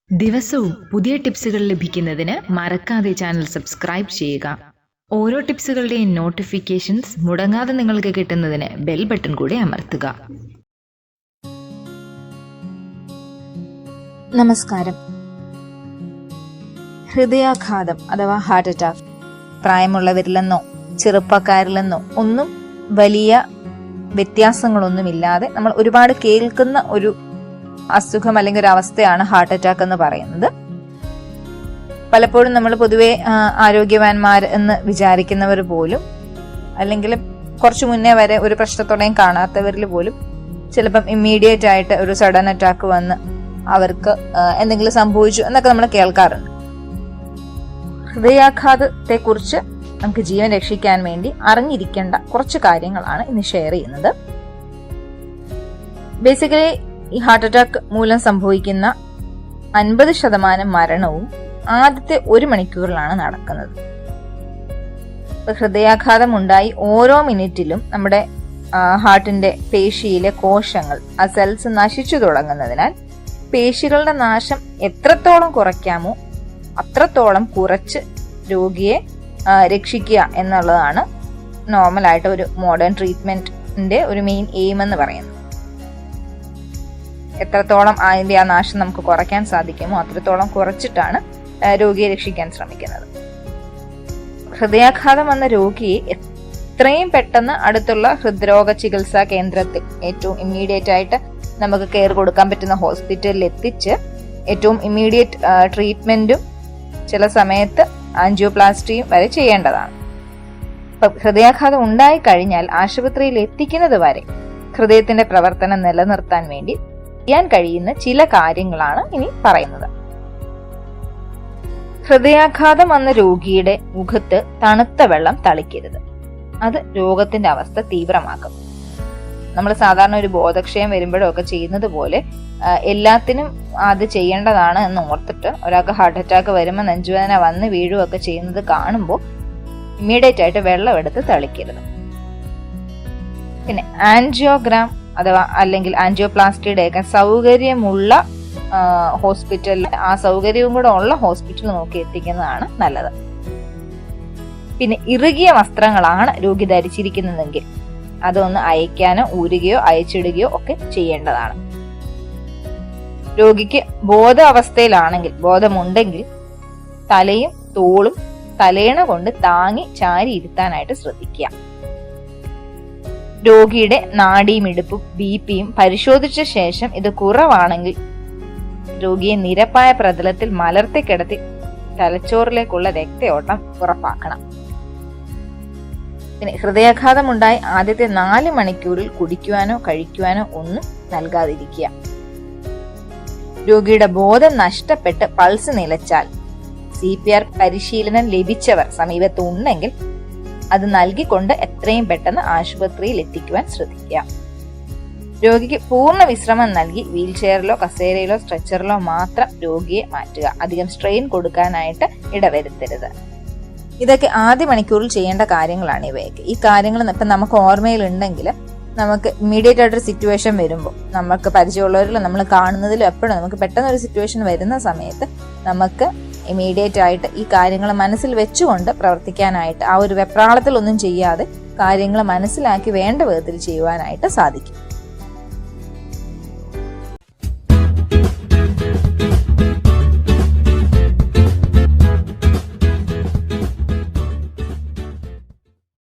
ദിവസവും പുതിയ ടിപ്സുകൾ ലഭിക്കുന്നതിന് മറക്കാതെ ചാനൽ സബ്സ്ക്രൈബ് ചെയ്യുക. ഓരോ ടിപ്സുകളുടെയും നോട്ടിഫിക്കേഷൻസ് മുടങ്ങാതെ നിങ്ങൾക്ക് കിട്ടുന്നതിന് ബെൽ ബട്ടൺ കൂടി അമർത്തുക. നമസ്കാരം. ഹൃദയാഘാതം അഥവാ ഹാർട്ട് അറ്റാക്ക് പ്രായമുള്ളവരിലെന്നോ ചെറുപ്പക്കാരിലെന്നോ ഒന്നും വലിയ വ്യത്യാസങ്ങളൊന്നുമില്ലാതെ നമ്മൾ ഒരുപാട് കേൾക്കുന്ന ഒരു അസുഖം അല്ലെങ്കിൽ ഒരു അവസ്ഥയാണ് ഹാർട്ട് അറ്റാക്ക് എന്ന് പറയുന്നത്. പലപ്പോഴും നമ്മൾ പൊതുവെ ആരോഗ്യവാന്മാർ എന്ന് വിചാരിക്കുന്നവർ പോലും, അല്ലെങ്കിൽ കുറച്ചു മുന്നേ വരെ ഒരു പ്രശ്നത്തോടെയും കാണാത്തവരിൽ പോലും ചിലപ്പം ഇമ്മീഡിയറ്റ് ആയിട്ട് ഒരു സഡൻ അറ്റാക്ക് വന്ന് അവർക്ക് എന്തെങ്കിലും സംഭവിച്ചു എന്നൊക്കെ നമ്മൾ കേൾക്കാറുണ്ട്. ഹൃദയാഘാതത്തെ കുറിച്ച് നമുക്ക് ജീവൻ രക്ഷിക്കാൻ വേണ്ടി അറിഞ്ഞിരിക്കേണ്ട കുറച്ച് കാര്യങ്ങളാണ് ഇന്ന് ഷെയർ ചെയ്യുന്നത്. ബേസിക്കലി ഈ ഹാർട്ട് അറ്റാക്ക് മൂലം സംഭവിക്കുന്ന 50% മരണവും ആദ്യത്തെ 1 മണിക്കൂറിലാണ് നടക്കുന്നത്. ഹൃദയാഘാതം ഉണ്ടായി ഓരോ മിനിറ്റിലും നമ്മുടെ ഹാർട്ടിന്റെ പേശിയിലെ കോശങ്ങൾ, ആ സെൽസ് നശിച്ചു തുടങ്ങുന്നതിനാൽ പേശികളുടെ നാശം എത്രത്തോളം കുറയ്ക്കാമോ അത്രത്തോളം കുറച്ച് രോഗിയെ രക്ഷിക്കുക എന്നുള്ളതാണ് നോർമലായിട്ട് ഒരു മോഡേൺ ട്രീറ്റ്മെന്റിന്റെ ഒരു മെയിൻ എയിം എന്ന് പറയുന്നത്. എത്രത്തോളം അതിന്റെ ആ നാശം നമുക്ക് കുറയ്ക്കാൻ സാധിക്കുമോ അത്രത്തോളം കുറച്ചിട്ടാണ് രോഗിയെ രക്ഷിക്കാൻ ശ്രമിക്കുന്നത്. ഹൃദയാഘാതം വന്ന രോഗിയെ എത്രയും പെട്ടെന്ന് അടുത്തുള്ള ഹൃദ്രോഗ ചികിത്സാ കേന്ദ്രത്തിൽ ഏറ്റവും ഇമ്മീഡിയറ്റ് ആയിട്ട് നമുക്ക് കെയർ കൊടുക്കാൻ പറ്റുന്ന ഹോസ്പിറ്റലിൽ എത്തിച്ച് ഏറ്റവും ഇമ്മീഡിയറ്റ് ട്രീറ്റ്മെന്റും ചില സമയത്ത് ആൻജിയോപ്ലാസ്റ്റിയും വരെ ചെയ്യേണ്ടതാണ്. ഹൃദയാഘാതം ഉണ്ടായി കഴിഞ്ഞാൽ ആശുപത്രിയിൽ എത്തിക്കുന്നത് വരെ ഹൃദയത്തിന്റെ പ്രവർത്തനം നിലനിർത്താൻ വേണ്ടി ചെയ്യാൻ കഴിയുന്ന ചില കാര്യങ്ങളാണ് ഇനി പറയുന്നത്. ഹൃദയാഘാതം വന്ന രോഗിയുടെ മുഖത്ത് തണുത്ത വെള്ളം തളിക്കരുത്. അത് രോഗത്തിന്റെ അവസ്ഥ തീവ്രമാക്കും. നമ്മൾ സാധാരണ ഒരു ബോധക്ഷയം വരുമ്പോഴൊക്കെ ചെയ്യുന്നത് പോലെ എല്ലാത്തിനും അത് ചെയ്യേണ്ടതാണ് എന്ന് ഓർത്തിട്ട് ഒരാൾക്ക് ഹാർട്ട് അറ്റാക്ക് വരുമ്പോൾ നെഞ്ചുവേദന വന്ന് വീഴുകയൊക്കെ ചെയ്യുന്നത് കാണുമ്പോൾ ഇമ്മീഡിയറ്റ് ആയിട്ട് വെള്ളം എടുത്ത് തളിക്കരുത്. പിന്നെ ആൻജിയോഗ്രാം അഥവാ അല്ലെങ്കിൽ ആൻജിയോപ്ലാസ്റ്റിയുടെ ഒക്കെ സൗകര്യമുള്ള ഹോസ്പിറ്റലിൽ, ആ സൗകര്യവും കൂടെ ഉള്ള ഹോസ്പിറ്റൽ നോക്കി എത്തിക്കുന്നതാണ് നല്ലത്. പിന്നെ ഇറുകിയ വസ്ത്രങ്ങളാണ് രോഗി ധരിച്ചിരിക്കുന്നതെങ്കിൽ അതൊന്ന് അയക്കാനോ ഊരുകയോ അയച്ചിടുകയോ ഒക്കെ ചെയ്യേണ്ടതാണ്. രോഗിക്ക് ബോധാവസ്ഥയിലാണെങ്കിൽ, ബോധമുണ്ടെങ്കിൽ തലയും തോളും തലേണ കൊണ്ട് താങ്ങി ചാരി ഇരുത്താനായിട്ട് ശ്രദ്ധിക്കുക. രോഗിയുടെ നാഡിമിടിപ്പും ബിപിയും പരിശോധിച്ച ശേഷം ഇത് കുറവാണെങ്കിൽ രോഗിയെ നിരപ്പായ പ്രതലത്തിൽ മലർത്തി കിടത്തി തലച്ചോറിലേക്കുള്ള രക്തയോട്ടം ഉറപ്പാക്കണം. പിന്നെ ഹൃദയാഘാതം ഉണ്ടായി ആദ്യത്തെ 4 മണിക്കൂറിൽ കുടിക്കുവാനോ കഴിക്കുവാനോ ഒന്നും നൽകാതിരിക്കുക. രോഗിയുടെ ബോധം നഷ്ടപ്പെട്ട് പൾസ് നിലച്ചാൽ CPR പരിശീലനം ലഭിച്ചവർ സമീപത്ത് ഉണ്ടെങ്കിൽ അത് നൽകിക്കൊണ്ട് എത്രയും പെട്ടെന്ന് ആശുപത്രിയിൽ എത്തിക്കുവാൻ ശ്രദ്ധിക്കുക. രോഗിക്ക് പൂർണ്ണ വിശ്രമം നൽകി വീൽ ചെയറിലോ കസേരയിലോ സ്ട്രെച്ചറിലോ മാത്രം രോഗിയെ മാറ്റുക. അധികം സ്ട്രെയിൻ കൊടുക്കാനായിട്ട് ഇടവരുത്തരുത്. ഇതൊക്കെ ആദ്യ മണിക്കൂറിൽ ചെയ്യേണ്ട കാര്യങ്ങളാണ് ഇവയൊക്കെ. ഈ കാര്യങ്ങൾ ഇപ്പം നമുക്ക് ഓർമ്മയിൽ ഉണ്ടെങ്കിൽ നമുക്ക് ഇമ്മീഡിയറ്റ് ആയിട്ടൊരു സിറ്റുവേഷൻ വരുമ്പോൾ, നമുക്ക് പരിചയമുള്ളവരിലും നമ്മൾ കാണുന്നതിലും എപ്പോഴും നമുക്ക് പെട്ടെന്ന് ഒരു സിറ്റുവേഷൻ വരുന്ന സമയത്ത് നമുക്ക് ഇമ്മീഡിയറ്റ് ആയിട്ട് ഈ കാര്യങ്ങൾ മനസ്സിൽ വെച്ചുകൊണ്ട് പ്രവർത്തിക്കാനായിട്ട്, ആ ഒരു വെപ്രാളത്തിൽ ഒന്നും ചെയ്യാതെ കാര്യങ്ങൾ മനസ്സിലാക്കി വേണ്ട വിധത്തിൽ ചെയ്യുവാനായിട്ട് സാധിക്കും.